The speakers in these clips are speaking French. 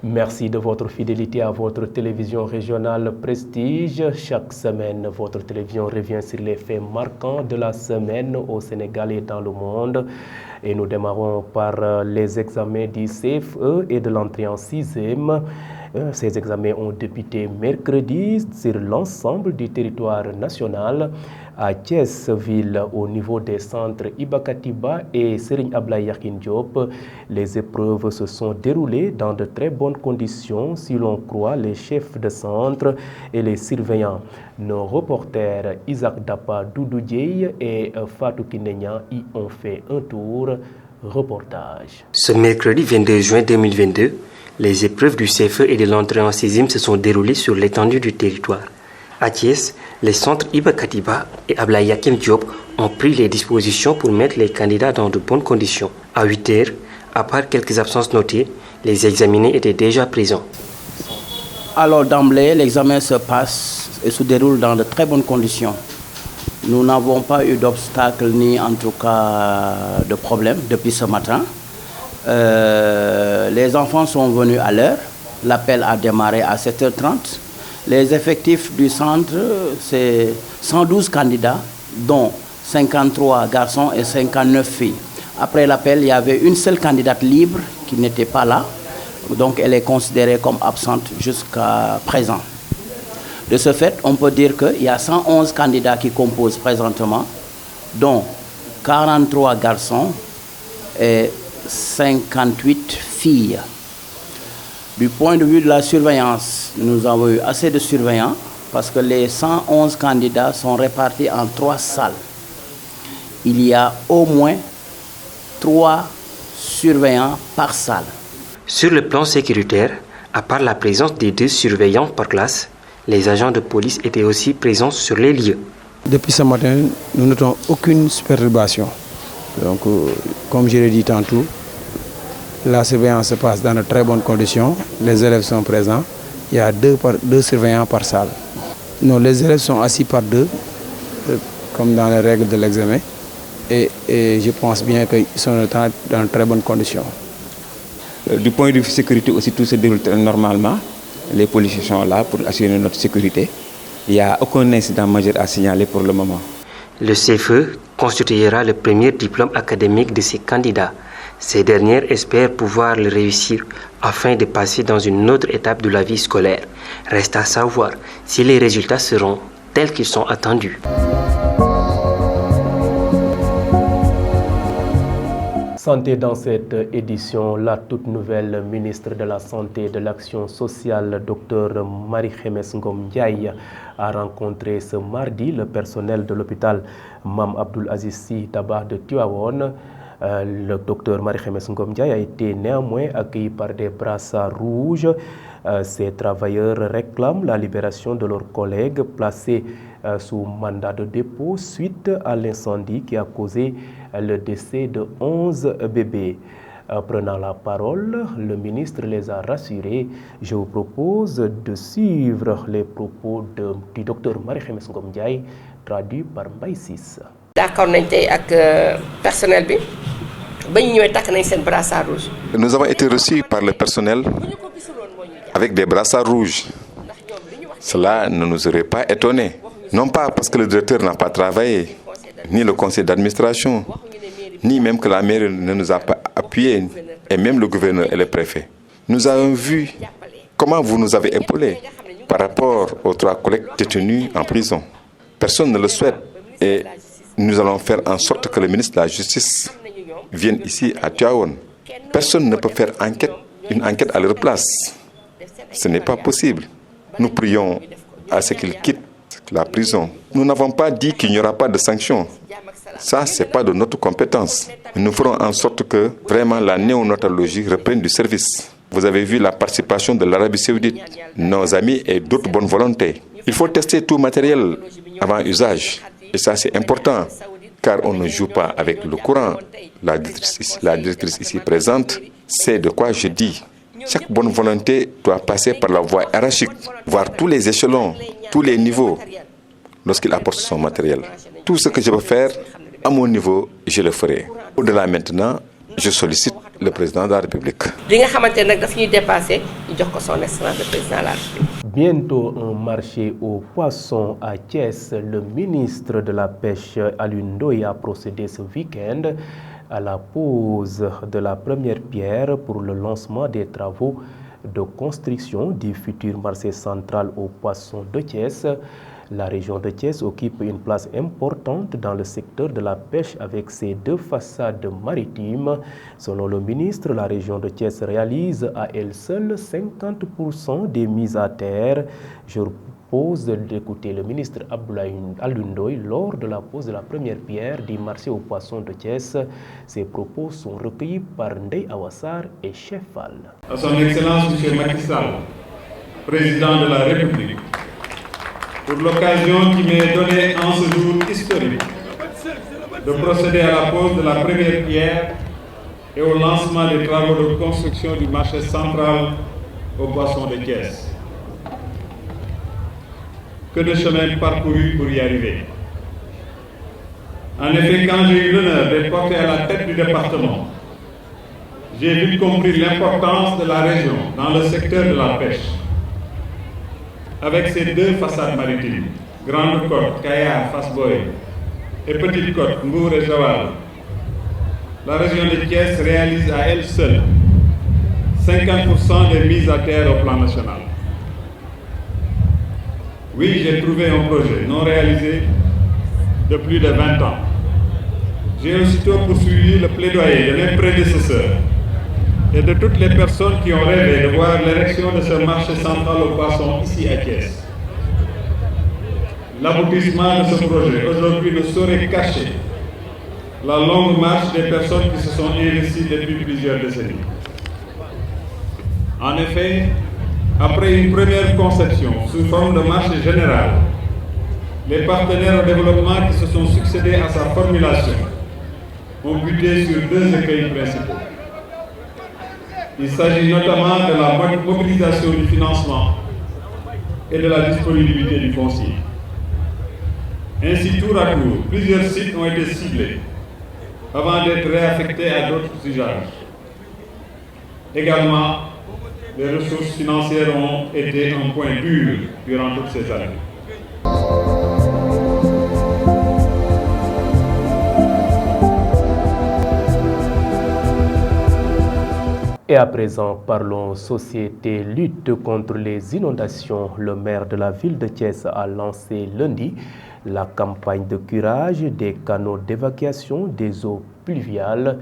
Merci de votre fidélité à votre télévision régionale Prestige. Chaque semaine, votre télévision revient sur les faits marquants de la semaine au Sénégal et dans le monde. Et nous démarrons par les examens du CFE et de l'entrée en 6e. Ces examens ont débuté mercredi sur l'ensemble du territoire national. À Thiès-Ville, au niveau des centres Iba Katiba et Serigne Ablaye Yakhine Diop, les épreuves se sont déroulées dans de très bonnes conditions, si l'on croit les chefs de centre et les surveillants. Nos reporters Isaac Dapa, Doudou Dieye et Fatou Kinenya y ont fait un tour. Reportage. Ce mercredi 22 juin 2022, les épreuves du CFE et de l'entrée en 6e se sont déroulées sur l'étendue du territoire. À Thiès, les centres Iba Katiba et Ablaye Yakhine Diop ont pris les dispositions pour mettre les candidats dans de bonnes conditions. À 8 heures, à part quelques absences notées, les examinés étaient déjà présents. Alors d'emblée, l'examen se passe et se déroule dans de très bonnes conditions. Nous n'avons pas eu d'obstacle ni en tout cas de problème depuis ce matin. Les enfants sont venus à l'heure. L'appel a démarré à 7h30. Les effectifs du centre, c'est 112 candidats, dont 53 garçons et 59 filles. Après l'appel, il y avait une seule candidate libre qui n'était pas là. Donc elle est considérée comme absente jusqu'à présent. De ce fait, on peut dire qu'il y a 111 candidats qui composent présentement, dont 43 garçons et 58 filles. Du point de vue de la surveillance, nous avons eu assez de surveillants parce que les 111 candidats sont répartis en 3 salles. Il y a au moins 3 surveillants par salle. Sur le plan sécuritaire, à part la présence des 2 surveillants par classe, les agents de police étaient aussi présents sur les lieux. Depuis ce matin, nous notons aucune perturbation. Donc, comme je l'ai dit tantôt, la surveillance se passe dans de très bonnes conditions. Les élèves sont présents. Il y a 2 surveillants par salle. Non, les élèves sont assis par 2, comme dans les règles de l'examen. Et je pense bien qu'ils sont dans de très bonnes conditions. Du point de vue sécurité aussi, tout se déroule normalement. Les policiers sont là pour assurer notre sécurité. Il n'y a aucun incident majeur à signaler pour le moment. Le CFE constituera le premier diplôme académique de ces candidats. Ces dernières espèrent pouvoir le réussir afin de passer dans une autre étape de la vie scolaire. Reste à savoir si les résultats seront tels qu'ils sont attendus. Santé dans cette édition, la toute nouvelle ministre de la Santé et de l'Action sociale, Dr Marie-Khemesse Ngom Ndiaye, a rencontré ce mardi le personnel de l'hôpital Mame Abdoul Aziz Sy Dabakh de Tivaouane. Le docteur Marie-Khemesse Ngom Ndiaye a été néanmoins accueilli par des brassards rouges. Ces travailleurs réclament la libération de leurs collègues placés sous mandat de dépôt suite à l'incendie qui a causé le décès de 11 bébés. Prenant la parole, le ministre les a rassurés. Je vous propose de suivre les propos du docteur Marie-Khemesse Ngom Ndiaye, traduit par Mbaye Ciss. D'accord nañ tey ak personnel bi ba ñu ñëwee takk nañ seen brassard rouge. Nous avons été reçus par le personnel avec des brassards rouges. Cela ne nous aurait pas étonnés. Non pas parce que le directeur n'a pas travaillé, ni le conseil d'administration, ni même que la mairie ne nous a pas appuyés, et même le gouverneur et le préfet. Nous avons vu comment vous nous avez épaulés par rapport aux 3 collègues détenus en prison. Personne ne le souhaite et nous allons faire en sorte que le ministre de la Justice vienne ici à Tivaouane. Personne ne peut faire une enquête à leur place. Ce n'est pas possible. Nous prions à ce qu'ils quittent la prison. Nous n'avons pas dit qu'il n'y aura pas de sanctions. Ça, ce n'est pas de notre compétence. Nous ferons en sorte que vraiment la néonatologie reprenne du service. Vous avez vu la participation de l'Arabie Saoudite, nos amis et d'autres bonnes volontés. Il faut tester tout matériel avant usage. Et ça, c'est important, car on ne joue pas avec le courant. La directrice ici présente sait de quoi je dis. Chaque bonne volonté doit passer par la voie hiérarchique, voir tous les échelons, tous les niveaux, lorsqu'il apporte son matériel. Tout ce que je peux faire, à mon niveau, je le ferai. Au-delà maintenant, je sollicite le président de la République. Bientôt un marché aux poissons à Thiès. Le ministre de la Pêche Alioune Ndoye a procédé ce week-end à la pose de la première pierre pour le lancement des travaux de construction du futur marché central aux poissons de Thiès. La région de Thiès occupe une place importante dans le secteur de la pêche avec ses 2 façades maritimes. Selon le ministre, la région de Thiès réalise à elle seule 50% des mises à terre. Je propose d'écouter le ministre Alioune Ndoye lors de la pose de la première pierre du marché aux poissons de Thiès. Ces propos sont recueillis par Ndeye Awa Sarr et Chef Fall. À son Excellence M. Macky Sall, président de la République, pour l'occasion qui m'est donnée en ce jour historique de procéder à la pose de la première pierre et au lancement des travaux de construction du marché central aux poissons de Thiès. Que de chemin parcouru pour y arriver. En effet, quand j'ai eu l'honneur d'être porté à la tête du département, j'ai vite compris l'importance de la région dans le secteur de la pêche. Avec ses 2 façades maritimes, Grande Côte, Kayar, Fass Boye, et Petite Côte, Mbour et Joal, la région de Thiès réalise à elle seule 50% des mises à terre au plan national. Oui, j'ai trouvé un projet non réalisé de plus de 20 ans. J'ai aussitôt poursuivi le plaidoyer de mes prédécesseurs et de toutes les personnes qui ont rêvé de voir l'érection de ce marché central aux poissons ici à Thiès. L'aboutissement de ce projet aujourd'hui ne saurait cacher la longue marche des personnes qui se sont investies depuis plusieurs décennies. En effet, après une première conception sous forme de marché général, les partenaires au développement qui se sont succédés à sa formulation ont buté sur 2 écueils principaux. Il s'agit notamment de la mobilisation du financement et de la disponibilité du foncier. Ainsi, tour à tour, plusieurs sites ont été ciblés avant d'être réaffectés à d'autres usages. Également, les ressources financières ont été un point dur durant toutes ces années. Et à présent, parlons société lutte contre les inondations. Le maire de la ville de Thiès a lancé lundi la campagne de curage des canaux d'évacuation des eaux pluviales.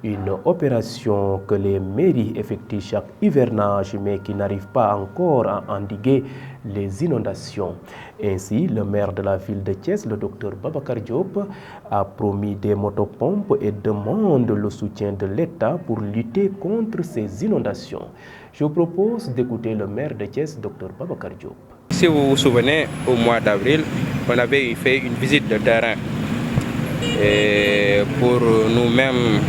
Une opération que les mairies effectuent chaque hivernage mais qui n'arrive pas encore à endiguer les inondations. Ainsi, le maire de la ville de Thiès, le docteur Babacar Diop, a promis des motopompes et demande le soutien de l'État pour lutter contre ces inondations. Je vous propose d'écouter le maire de Thiès, docteur Babacar Diop. Si vous vous souvenez, au mois d'avril, on avait fait une visite de terrain et pour nous-mêmes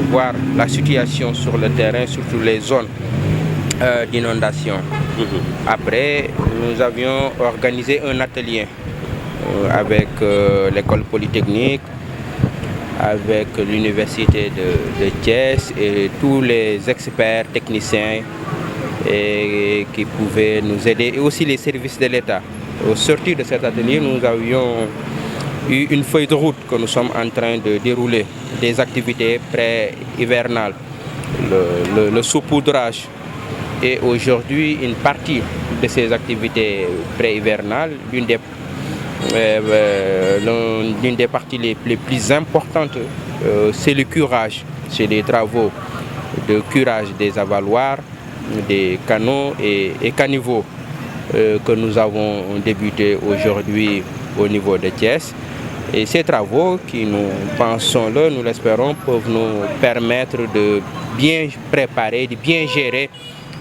voir la situation sur le terrain, surtout les zones d'inondation. Après, nous avions organisé un atelier avec l'école polytechnique, avec l'université de Thiès et tous les experts techniciens qui pouvaient nous aider, et aussi les services de l'État. Au sortir de cet atelier, nous avions eu une feuille de route que nous sommes en train de dérouler, des activités pré-hivernales, le saupoudrage. Et aujourd'hui, une partie de ces activités pré-hivernales, l'une des parties les plus importantes, c'est le curage. C'est les travaux de curage des avaloirs, des canaux et caniveaux que nous avons débuté aujourd'hui au niveau de Thiès. Et ces travaux qui, nous pensons-le, nous l'espérons, peuvent nous permettre de bien préparer, de bien gérer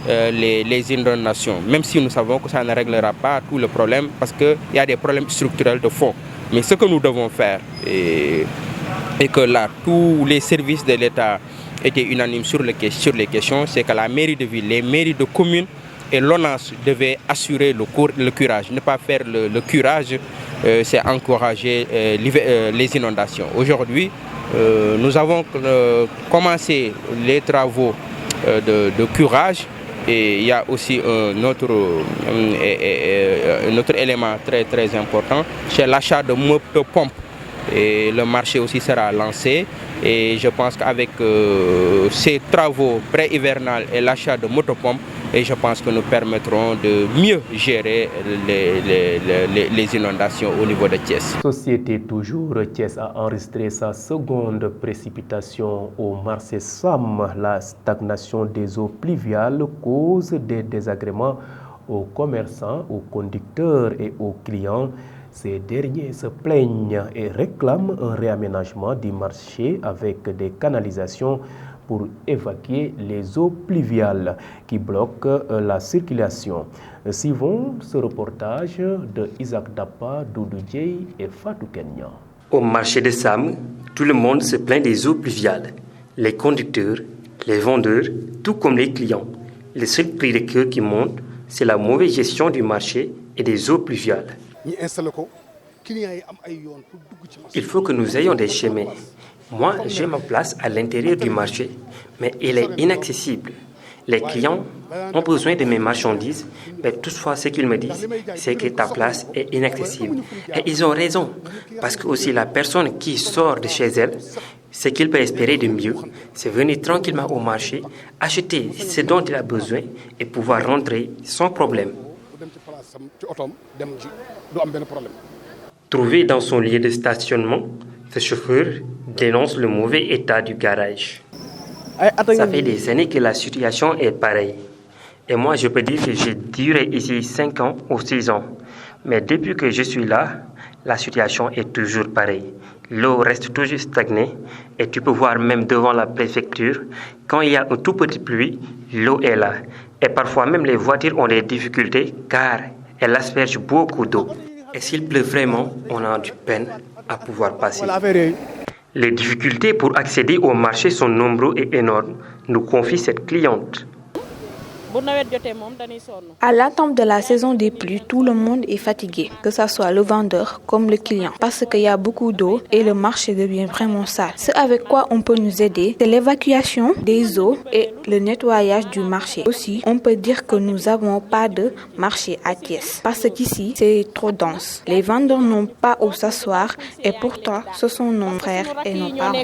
les inondations, même si nous savons que ça ne réglera pas tout le problème parce qu'il y a des problèmes structurels de fond. Mais ce que nous devons faire, et que là, tous les services de l'État étaient unanimes sur les questions, c'est que la mairie de ville, les mairies de communes et l'ONAS devaient assurer le curage. Ne pas faire le curage, c'est encourager les inondations. Aujourd'hui, nous avons commencé les travaux de curage. Et il y a aussi un autre élément très important, c'est l'achat de motopompes. Et le marché aussi sera lancé. Et je pense qu'avec ces travaux pré-hivernales et l'achat de motopompes, et je pense que nous permettront de mieux gérer les inondations au niveau de Thiès. Société toujours, Thiès a enregistré sa seconde précipitation au Marché Sam. La stagnation des eaux pluviales cause des désagréments aux commerçants, aux conducteurs et aux clients. Ces derniers se plaignent et réclament un réaménagement du marché avec des canalisations pour évacuer les eaux pluviales qui bloquent la circulation. Suivons ce reportage de Isaac Dapa, Doudou Dieye et Fatou Kenya. Au marché de Sam, tout le monde se plaint des eaux pluviales. Les conducteurs, les vendeurs, tout comme les clients. Le seul cri de cœur qui monte, c'est la mauvaise gestion du marché et des eaux pluviales. Il faut que nous ayons des chemins. Moi, j'ai ma place à l'intérieur du marché, mais il est inaccessible. Les clients ont besoin de mes marchandises, mais toutefois, ce qu'ils me disent, c'est que ta place est inaccessible. Et ils ont raison, parce que aussi la personne qui sort de chez elle, ce qu'il peut espérer de mieux, c'est venir tranquillement au marché, acheter ce dont il a besoin et pouvoir rentrer sans problème. Trouvé dans son lieu de stationnement, ce chauffeur dénonce le mauvais état du garage. Ça fait des années que la situation est pareille. Et moi, je peux dire que j'ai duré ici 5 ans ou 6 ans. Mais depuis que je suis là, la situation est toujours pareille. L'eau reste toujours stagnée et tu peux voir même devant la préfecture, quand il y a une toute petite pluie, l'eau est là. Et parfois même les voitures ont des difficultés car elles aspergent beaucoup d'eau. Et s'il pleut vraiment, on a du peine à pouvoir passer. Les difficultés pour accéder au marché sont nombreuses et énormes, nous confie cette cliente. À l'attente de la saison des pluies, tout le monde est fatigué, que ce soit le vendeur comme le client, parce qu'il y a beaucoup d'eau et le marché devient vraiment sale. Ce avec quoi on peut nous aider, c'est l'évacuation des eaux et le nettoyage du marché. Aussi, on peut dire que nous n'avons pas de marché à Thiès, parce qu'ici, c'est trop dense. Les vendeurs n'ont pas où s'asseoir et pourtant, ce sont nos frères et nos parents.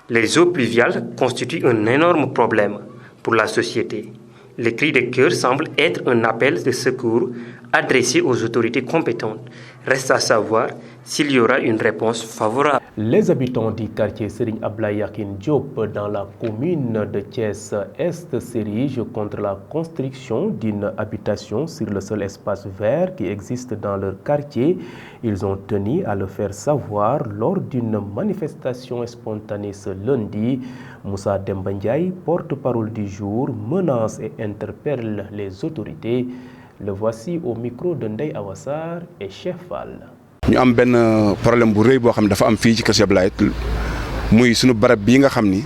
Les eaux pluviales constituent un énorme problème pour la société. Le cri de cœur semble être un appel de secours adressé aux autorités compétentes. Reste à savoir s'il y aura une réponse favorable. Les habitants du quartier Serigne Ablaye Yakin Diop dans la commune de Thiès-Est s'érigent contre la construction d'une habitation sur le seul espace vert qui existe dans leur quartier. Ils ont tenu à le faire savoir lors d'une manifestation spontanée ce lundi. Moussa Demba Ndiaye, porte-parole du jour, menace et interpelle les autorités. Le voici au micro de Ndeye Awassar et Chef Fall. Ñu am benn problème bu rëy boo xam ne dafa am fii ci Kër Cheikh Ablaye muy sunu barab bii nga xam ni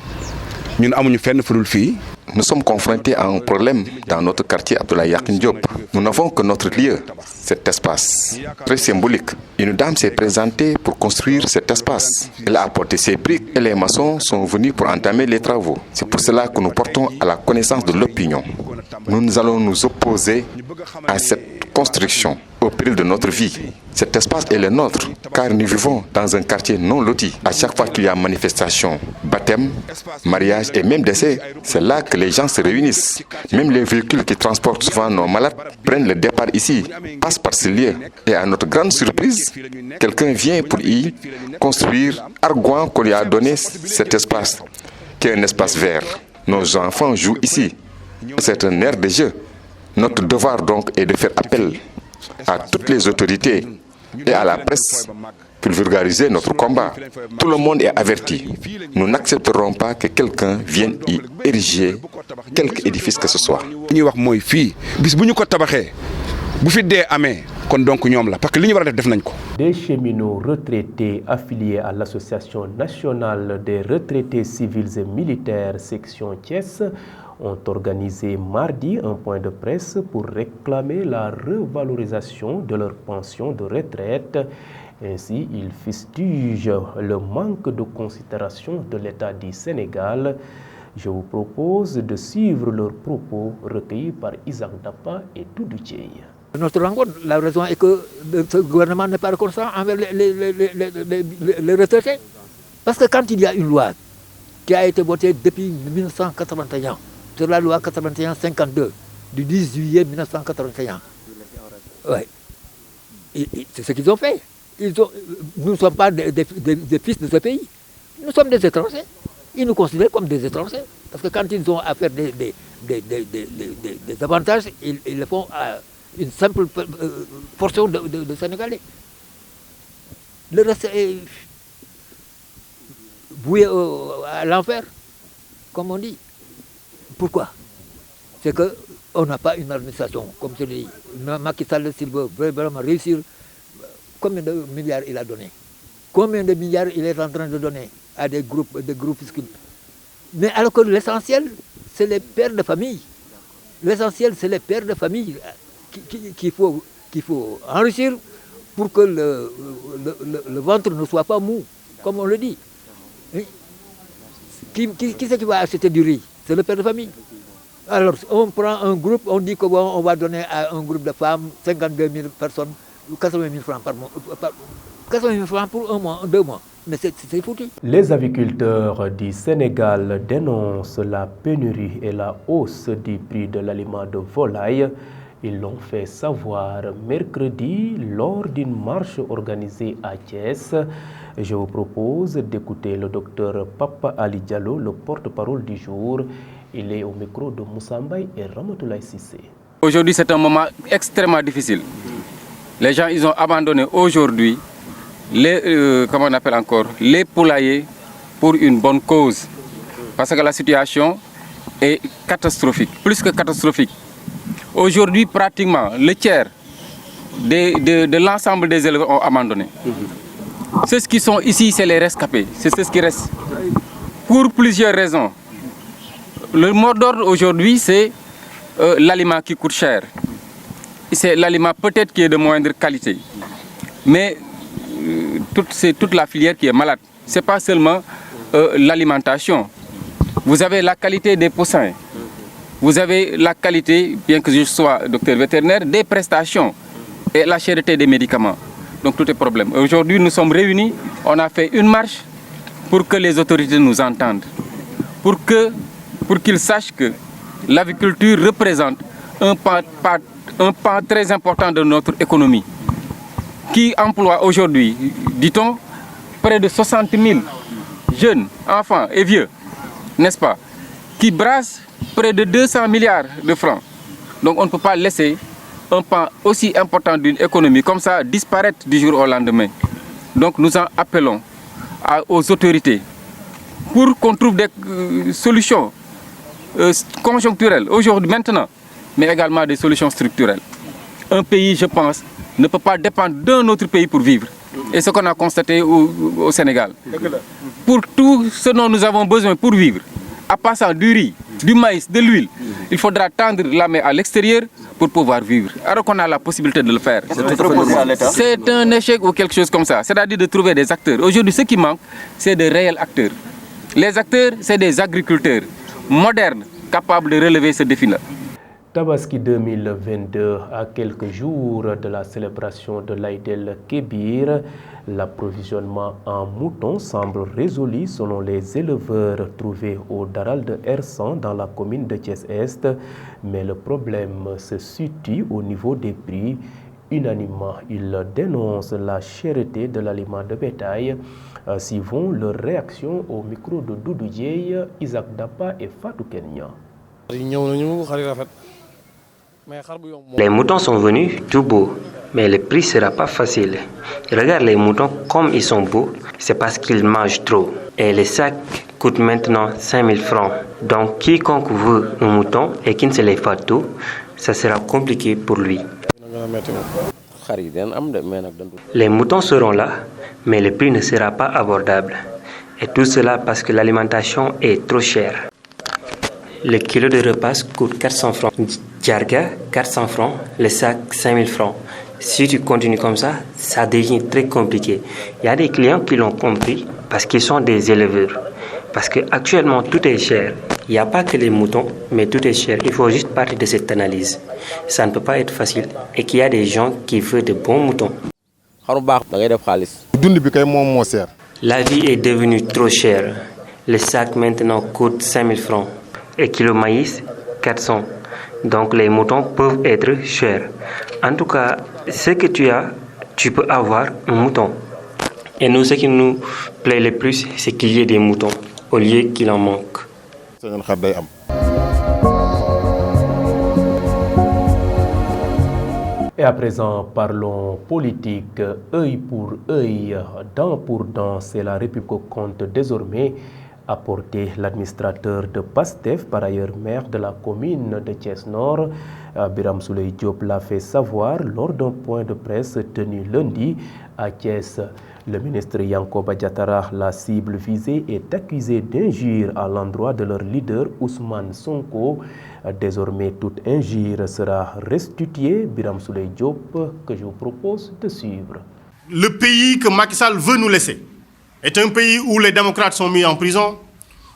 ñun amuñu fenn fudul fii. Nous sommes confrontés à un problème dans notre quartier Abdoulaye Yakin Diop. Nous n'avons que notre lieu, cet espace très symbolique. Une dame s'est présentée pour construire cet espace. Elle a apporté ses briques et les maçons sont venus pour entamer les travaux. C'est pour cela que nous portons à la connaissance de l'opinion. Nous allons nous opposer à cette construction au péril de notre vie. Cet espace est le nôtre, car nous vivons dans un quartier non loti. À chaque fois qu'il y a manifestation, baptême, mariage et même décès, c'est là que les gens se réunissent. Même les véhicules qui transportent souvent nos malades prennent le départ ici, passent par ce lieu. Et à notre grande surprise, quelqu'un vient pour y construire, arguant qu'on lui a donné cet espace, qui est un espace vert. Nos enfants jouent ici. C'est un aire de jeu. Notre devoir donc est de faire appel à toutes les autorités et à la presse pour vulgariser notre combat. Tout le monde est averti. Nous n'accepterons pas que quelqu'un vienne y ériger quelque édifice que ce soit. Des cheminots retraités affiliés à l'Association nationale des retraités civils et militaires section Thiès ont organisé mardi un point de presse pour réclamer la revalorisation de leur pension de retraite. Ainsi, il fustige le manque de considération de l'État du Sénégal. Je vous propose de suivre leurs propos recueillis par Isaac Dapa et Doudou Dieye. Notre rencontre, la raison est que ce gouvernement n'est pas reconnaissant envers les retraités. Parce que quand il y a une loi qui a été votée depuis 1981, c'est la loi 81-52 du 10 juillet 1981. Ouais. C'est ce qu'ils ont fait. Nous ne sommes pas des fils de ce pays. Nous sommes des étrangers. Ils nous considèrent comme des étrangers. Parce que quand ils ont à faire des avantages, ils le font à une simple portion de Sénégalais. Le reste est voué à l'enfer, comme on dit. Pourquoi? C'est qu'on n'a pas une administration, comme je l'ai dit. Macky Sall, s'il veut vraiment réussir, combien de milliards il a donné? Combien de milliards il est en train de donner à des groupes fiscaux? Mais alors que l'essentiel, c'est les pères de famille. L'essentiel, c'est les pères de famille qu'il faut enrichir pour que le ventre ne soit pas mou, comme on le dit. Qui c'est qui va acheter du riz? C'est le père de famille. Alors, on prend un groupe, on dit qu'on va donner à un groupe de femmes 52 000 personnes, 80 000 francs par mois. 80 000 francs pour un mois, 2 mois. Mais c'est foutu. Les aviculteurs du Sénégal dénoncent la pénurie et la hausse du prix de l'aliment de volaille. Ils l'ont fait savoir mercredi lors d'une marche organisée à Thiès. Je vous propose d'écouter le docteur Papa Ali Diallo, le porte-parole du jour. Il est au micro de Moussa Mbaye et Ramatoulaye Cissé. Aujourd'hui, c'est un moment extrêmement difficile. Les gens, ils ont abandonné aujourd'hui les poulaillers pour une bonne cause. Parce que la situation est catastrophique, plus que catastrophique. Aujourd'hui, pratiquement, le tiers de l'ensemble des éleveurs ont abandonné. Ceux qui sont ici, c'est les rescapés, c'est ceux qui restent. Pour plusieurs raisons. Le mot d'ordre aujourd'hui, c'est l'aliment qui coûte cher. C'est l'aliment peut-être qui est de moindre qualité. Mais c'est toute la filière qui est malade. Ce n'est pas seulement l'alimentation. Vous avez la qualité des poussins. Vous avez la qualité, bien que je sois docteur vétérinaire, des prestations et la cherté des médicaments. Donc tout est problème. Aujourd'hui, nous sommes réunis, on a fait une marche pour que les autorités nous entendent. Pour qu'ils sachent que l'aviculture représente un pan très important de notre économie, qui emploie aujourd'hui, dit-on, près de 60 000 jeunes, enfants et vieux, n'est-ce pas, qui brassent près de 200 milliards de francs. Donc on ne peut pas laisser un pan aussi important d'une économie comme ça disparaître du jour au lendemain. Donc nous en appelons aux autorités pour qu'on trouve des solutions conjoncturelles aujourd'hui, maintenant, mais également des solutions structurelles. Un pays, je pense, ne peut pas dépendre d'un autre pays pour vivre. Et ce qu'on a constaté au Sénégal. Pour tout ce dont nous avons besoin pour vivre, en passant du riz, du maïs, de l'huile, il faudra tendre la main à l'extérieur pour pouvoir vivre. Alors qu'on a la possibilité de le faire. C'est un échec ou quelque chose comme ça. C'est-à-dire de trouver des acteurs. Aujourd'hui, ce qui manque, c'est de réels acteurs. Les acteurs, c'est des agriculteurs modernes, capables de relever ce défi-là. Tabaski 2022, à quelques jours de la célébration de l'Aïd el-Kébir, l'approvisionnement en moutons semble résolu selon les éleveurs trouvés au Daral de Ersan dans la commune de Thiès-Est. Mais le problème se situe au niveau des prix. Unanimement, ils dénoncent la cherté de l'aliment de bétail. Suivons leur réaction au micro de Doudou Dieye, Isaac Dapa et Fatou Kenya. Les moutons sont venus tout beaux, mais le prix ne sera pas facile. Regarde les moutons comme ils sont beaux, c'est parce qu'ils mangent trop. Et les sacs coûtent maintenant 5 000 francs. Donc quiconque veut un mouton et qui ne se lève pas tôt, ça sera compliqué pour lui. Les moutons seront là, mais le prix ne sera pas abordable. Et tout cela parce que l'alimentation est trop chère. Le kilo de repas coûte 400 francs. Djarga, 400 francs. Le sac, 5 000 francs. Si tu continues comme ça devient très compliqué. Il y a des clients qui l'ont compris parce qu'ils sont des éleveurs. Parce qu'actuellement, tout est cher. Il n'y a pas que les moutons, mais tout est cher. Il faut juste partir de cette analyse. Ça ne peut pas être facile et qu'il y a des gens qui veulent de bons moutons. La vie est devenue trop chère. Le sac maintenant coûte 5 000 francs et kilo maïs 400. Donc les moutons peuvent être chers. En tout cas, ce que tu as, tu peux avoir un mouton. Et nous, ce qui nous plaît le plus, c'est qu'il y ait des moutons au lieu qu'il en manque. Et à présent, parlons politique. Œil pour œil, dent pour dent, c'est la République qui compte désormais apporter l'administrateur de PASTEF, par ailleurs maire de la commune de Thiès-Nord. Birame Souleye Diop l'a fait savoir lors d'un point de presse tenu lundi à Thiès. Le ministre Yankoba Diattara, la cible visée, est accusé d'injure à l'endroit de leur leader Ousmane Sonko. Désormais, toute injure sera restituée. Birame Souleye Diop, que je vous propose de suivre. Le pays que Macky Sall veut nous laisser est un pays où les démocrates sont mis en prison,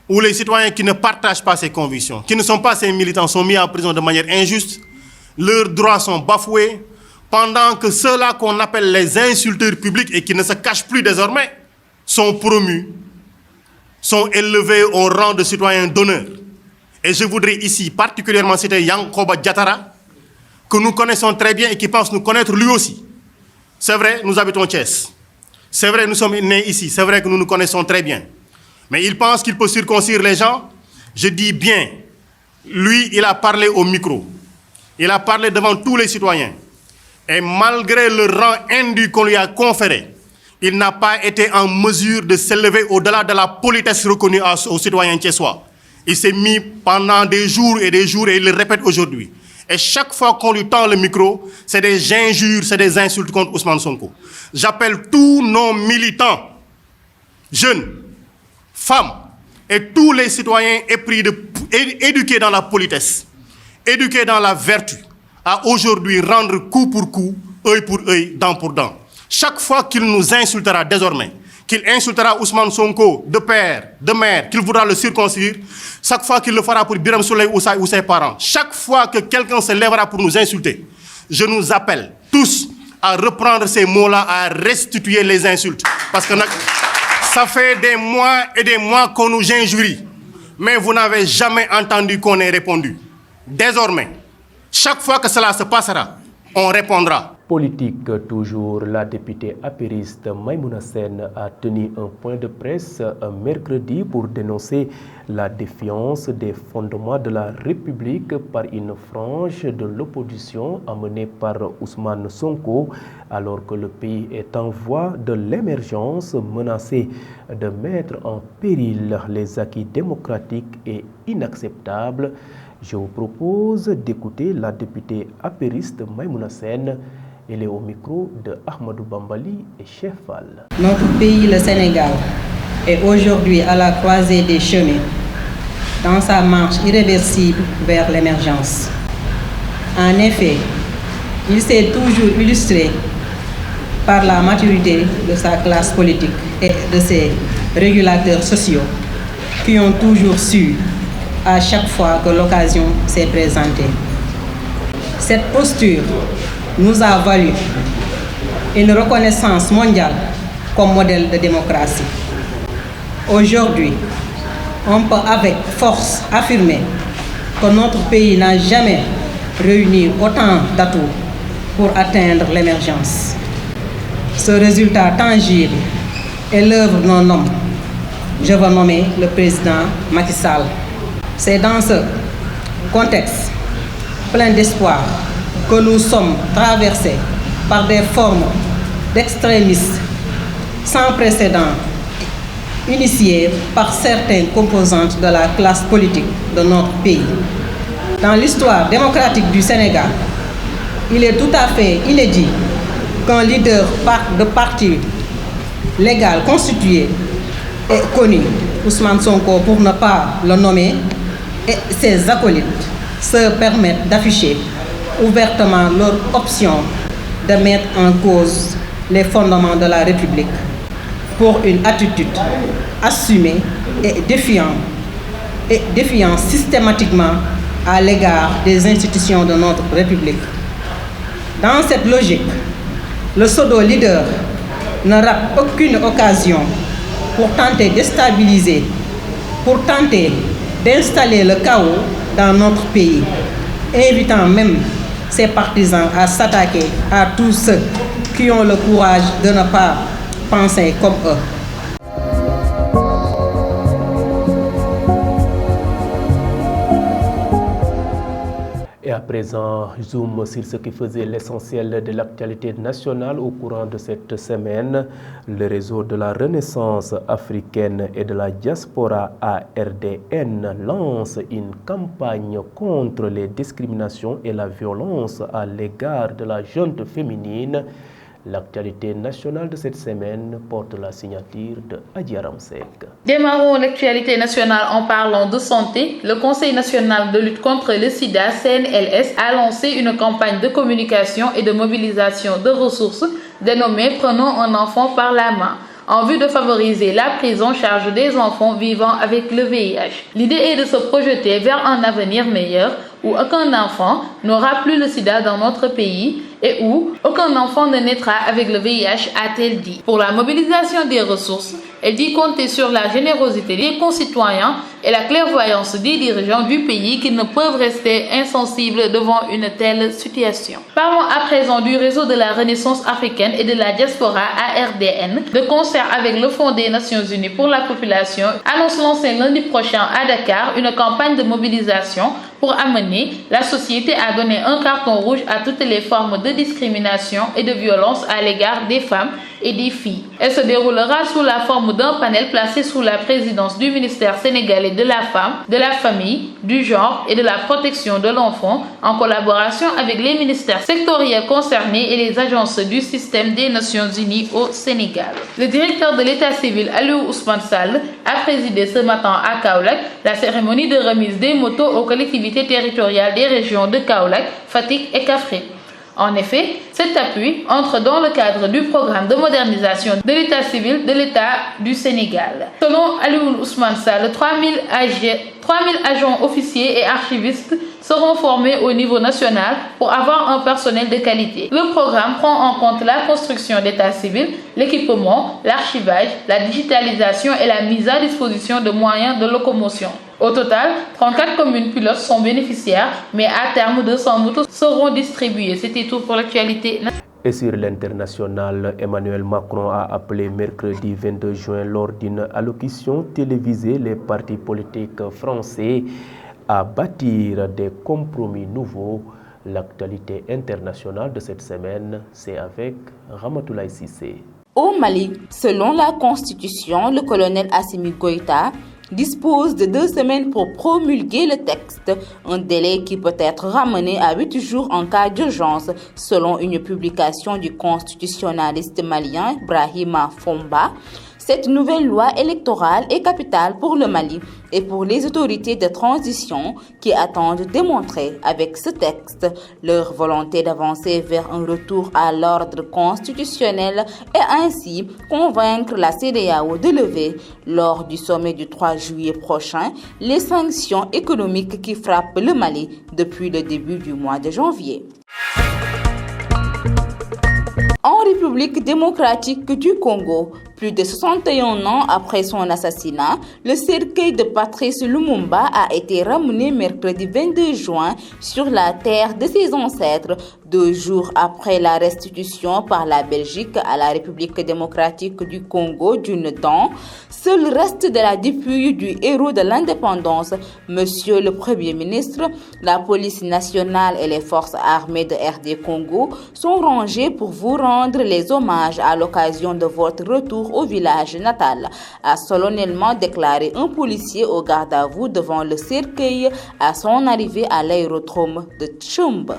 où les citoyens qui ne partagent pas ses convictions, qui ne sont pas ses militants, sont mis en prison de manière injuste, leurs droits sont bafoués, pendant que ceux-là qu'on appelle les insulteurs publics et qui ne se cachent plus désormais sont promus, sont élevés au rang de citoyens d'honneur. Et je voudrais ici particulièrement citer Yankoba Diattara, que nous connaissons très bien et qui pense nous connaître lui aussi. C'est vrai, nous habitons Thiès. C'est vrai, nous sommes nés ici. C'est vrai que nous nous connaissons très bien. Mais il pense qu'il peut circoncire les gens. Je dis bien, lui, il a parlé au micro. Il a parlé devant tous les citoyens. Et malgré le rang indu qu'on lui a conféré, il n'a pas été en mesure de s'élever au-delà de la politesse reconnue aux citoyens thiessois. Il s'est mis pendant des jours, et il le répète aujourd'hui. Et chaque fois qu'on lui tend le micro, c'est des injures, c'est des insultes contre Ousmane Sonko. J'appelle tous nos militants, jeunes, femmes, et tous les citoyens éduqués dans la politesse, éduqués dans la vertu, à aujourd'hui rendre coup pour coup, œil pour œil, dent pour dent. Chaque fois qu'il nous insultera désormais, qu'il insultera Ousmane Sonko de père, de mère, qu'il voudra le circoncire, chaque fois qu'il le fera pour Birame Souleye ou ses parents, chaque fois que quelqu'un se lèvera pour nous insulter, je nous appelle tous à reprendre ces mots-là, à restituer les insultes. Parce que ça fait des mois et des mois qu'on nous injurie, mais vous n'avez jamais entendu qu'on ait répondu. Désormais, chaque fois que cela se passera, on répondra. Politique toujours, la députée apériste Maïmouna Sène a tenu un point de presse mercredi pour dénoncer la défiance des fondements de la République par une frange de l'opposition amenée par Ousmane Sonko, alors que le pays est en voie de l'émergence, menacé de mettre en péril les acquis démocratiques et inacceptables. Je vous propose d'écouter la députée apériste Maïmouna Sène. Elle est au micro de Ahmadou Bambali et Cheikh Fall. Notre pays, le Sénégal, est aujourd'hui à la croisée des chemins dans sa marche irréversible vers l'émergence. En effet, il s'est toujours illustré par la maturité de sa classe politique et de ses régulateurs sociaux qui ont toujours su à chaque fois que l'occasion s'est présentée. Cette posture nous a valu une reconnaissance mondiale comme modèle de démocratie. Aujourd'hui, on peut avec force affirmer que notre pays n'a jamais réuni autant d'atouts pour atteindre l'émergence. Ce résultat tangible est l'œuvre d'un homme, je veux nommer le président Macky Sall. C'est dans ce contexte plein d'espoir que nous sommes traversés par des formes d'extrémistes sans précédent, initiées par certaines composantes de la classe politique de notre pays. Dans l'histoire démocratique du Sénégal, il est tout à fait inédit qu'un leader de parti légal constitué et connu, Ousmane Sonko pour ne pas le nommer, et ses acolytes se permettent d'afficher ouvertement leur option de mettre en cause les fondements de la République pour une attitude assumée et défiant systématiquement à l'égard des institutions de notre République. Dans cette logique, le pseudo-leader ne rate aucune occasion pour tenter d'installer le chaos dans notre pays, invitant même ses partisans à s'attaquer à tous ceux qui ont le courage de ne pas penser comme eux. Et à présent, zoom sur ce qui faisait l'essentiel de l'actualité nationale au courant de cette semaine. Le réseau de la Renaissance africaine et de la diaspora ARDN lance une campagne contre les discriminations et la violence à l'égard de la jeune féminine. L'actualité nationale de cette semaine porte la signature de Adia Ramsek. Démarrons l'actualité nationale en parlant de santé. Le Conseil national de lutte contre le sida, CNLS, a lancé une campagne de communication et de mobilisation de ressources dénommée « Prenons un enfant par la main » en vue de favoriser la prise en charge des enfants vivant avec le VIH. L'idée est de se projeter vers un avenir meilleur où aucun enfant n'aura plus le sida dans notre pays et où aucun enfant ne naîtra avec le VIH, a-t-elle dit. Pour la mobilisation des ressources, elle dit compter sur la générosité des concitoyens et la clairvoyance des dirigeants du pays qui ne peuvent rester insensibles devant une telle situation. Parlons à présent du réseau de la Renaissance africaine et de la diaspora ARDN. De concert avec le Fonds des Nations Unies pour la population, annonce lancer lundi prochain à Dakar une campagne de mobilisation pour amener la société à donner un carton rouge à toutes les formes de discrimination et de violence à l'égard des femmes et des filles. Elle se déroulera sous la forme d'un panel placé sous la présidence du ministère sénégalais de la femme, de la famille, du genre et de la protection de l'enfant en collaboration avec les ministères sectoriels concernés et les agences du système des Nations Unies au Sénégal. Le directeur de l'état civil, Aliou Ousmane Sall, a présidé ce matin à Kaolack la cérémonie de remise des motos aux collectivités territoriales des régions de Kaolack, Fatick et Kaffrine. En effet, cet appui entre dans le cadre du programme de modernisation de l'état civil de l'État du Sénégal. Selon Aliou Ousmane Sall, 3000 agents officiers et archivistes seront formés au niveau national pour avoir un personnel de qualité. Le programme prend en compte la construction d'état civil, l'équipement, l'archivage, la digitalisation et la mise à disposition de moyens de locomotion. Au total, 34 communes pilotes sont bénéficiaires, mais à terme, 200 motos seront distribuées. C'était tout pour l'actualité. Et sur l'international, Emmanuel Macron a appelé mercredi 22 juin lors d'une allocution télévisée les partis politiques français à bâtir des compromis nouveaux. L'actualité internationale de cette semaine, c'est avec Ramatoulaye Cissé. Au Mali, selon la Constitution, le colonel Assimi Goïta dispose de 2 semaines pour promulguer le texte, un délai qui peut être ramené à 8 jours en cas d'urgence, selon une publication du constitutionnaliste malien Brahima Fomba. Cette nouvelle loi électorale est capitale pour le Mali et pour les autorités de transition qui attendent démontrer avec ce texte leur volonté d'avancer vers un retour à l'ordre constitutionnel et ainsi convaincre la CEDEAO de lever, lors du sommet du 3 juillet prochain, les sanctions économiques qui frappent le Mali depuis le début du mois de janvier. En République démocratique du Congo, plus de 61 ans après son assassinat, le cercueil de Patrice Lumumba a été ramené mercredi 22 juin sur la terre de ses ancêtres, 2 jours après la restitution par la Belgique à la République démocratique du Congo d'une dent. Seul reste de la dépouille du héros de l'indépendance, Monsieur le Premier ministre, la police nationale et les forces armées de RD Congo sont rangés pour vous rendre les hommages à l'occasion de votre retour au village natal, a solennellement déclaré un policier au garde à vous devant le cercueil à son arrivée à l'aérodrome de Tchumba.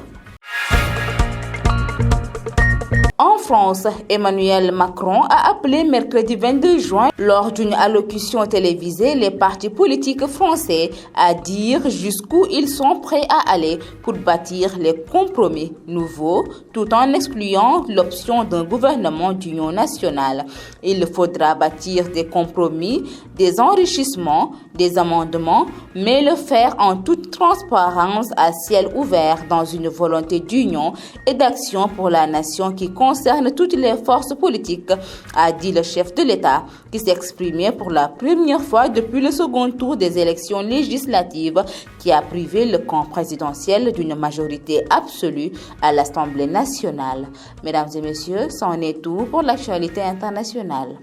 En France, Emmanuel Macron a appelé mercredi 22 juin, lors d'une allocution télévisée, les partis politiques français à dire jusqu'où ils sont prêts à aller pour bâtir les compromis nouveaux, tout en excluant l'option d'un gouvernement d'union nationale. Il faudra bâtir des compromis, des enrichissements, des amendements, mais le faire en toute transparence à ciel ouvert dans une volonté d'union et d'action pour la nation qui concerne toutes les forces politiques, a dit le chef de l'État, qui s'exprimait pour la première fois depuis le second tour des élections législatives qui a privé le camp présidentiel d'une majorité absolue à l'Assemblée nationale. Mesdames et messieurs, c'en est tout pour l'actualité internationale.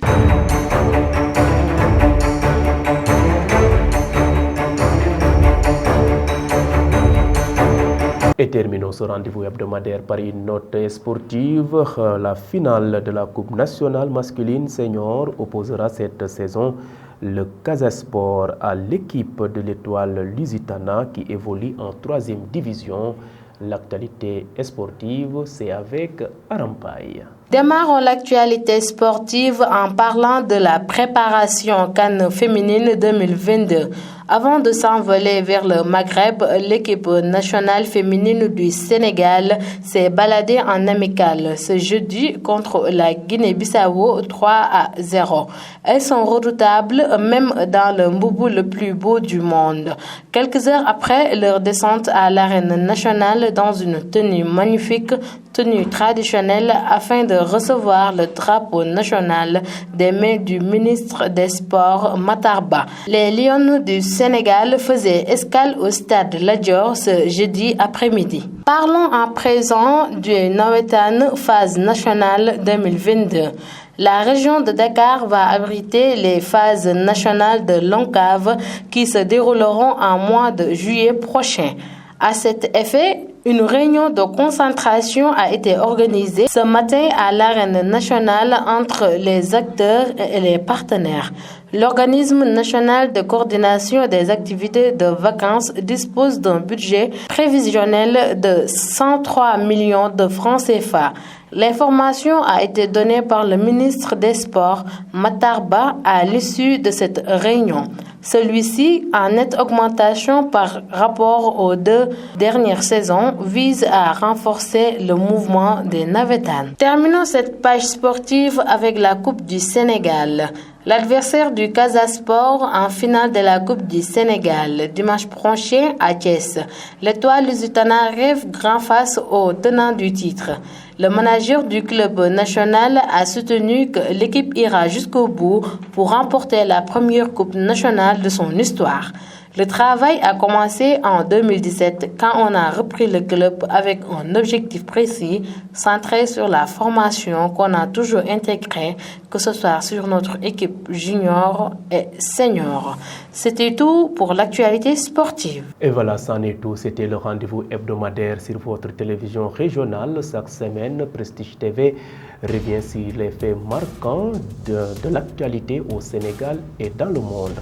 Et terminons ce rendez-vous hebdomadaire par une note sportive. La finale de la Coupe nationale masculine senior opposera cette saison le Casasport à l'équipe de l'Étoile Lusitana qui évolue en 3e division. L'actualité sportive, c'est avec Arampaï. Démarrons l'actualité sportive en parlant de la préparation CAN féminine 2022. Avant de s'envoler vers le Maghreb, l'équipe nationale féminine du Sénégal s'est baladée en amical ce jeudi contre la Guinée-Bissau 3-0. Elles sont redoutables même dans le mboubou le plus beau du monde. Quelques heures après leur descente à l'arène nationale dans une tenue magnifique, tenue traditionnelle afin de recevoir le drapeau national des mains du ministre des Sports Matar Ba. Les Lions du Sénégal faisaient escale au stade Lat Dior ce jeudi après-midi. Parlons à présent du Nawetan phase nationale 2022. La région de Dakar va abriter les phases nationales de l'ONCAV qui se dérouleront en mois de juillet prochain. À cet effet, une réunion de concentration a été organisée ce matin à l'arène nationale entre les acteurs et les partenaires. L'organisme national de coordination des activités de vacances dispose d'un budget prévisionnel de 103 millions de francs CFA. L'information a été donnée par le ministre des Sports, Matar Ba, à l'issue de cette réunion. Celui-ci, en nette augmentation par rapport aux 2 dernières saisons, vise à renforcer le mouvement des Navétanes. Terminons cette page sportive avec la Coupe du Sénégal. L'adversaire du Casasport en finale de la Coupe du Sénégal, dimanche prochain à Thiès. L'Étoile Lusitana rêve grand face au tenant du titre. Le manager du club national a soutenu que l'équipe ira jusqu'au bout pour remporter la première Coupe nationale de son histoire. Le travail a commencé en 2017 quand on a repris le club avec un objectif précis centré sur la formation qu'on a toujours intégrée, que ce soit sur notre équipe junior et senior. C'était tout pour l'actualité sportive. Et voilà, c'en est tout. C'était le rendez-vous hebdomadaire sur votre télévision régionale. Chaque semaine, Prestige TV revient sur les faits marquants de l'actualité au Sénégal et dans le monde.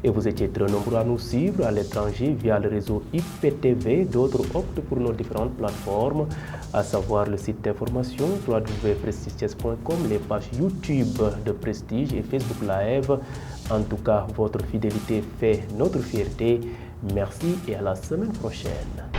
Et vous étiez très nombreux à nous suivre à l'étranger via le réseau IPTV. D'autres optent pour nos différentes plateformes, à savoir le site d'information www.prestiges.com, les pages YouTube de Prestige et Facebook Live. En tout cas, votre fidélité fait notre fierté. Merci et à la semaine prochaine.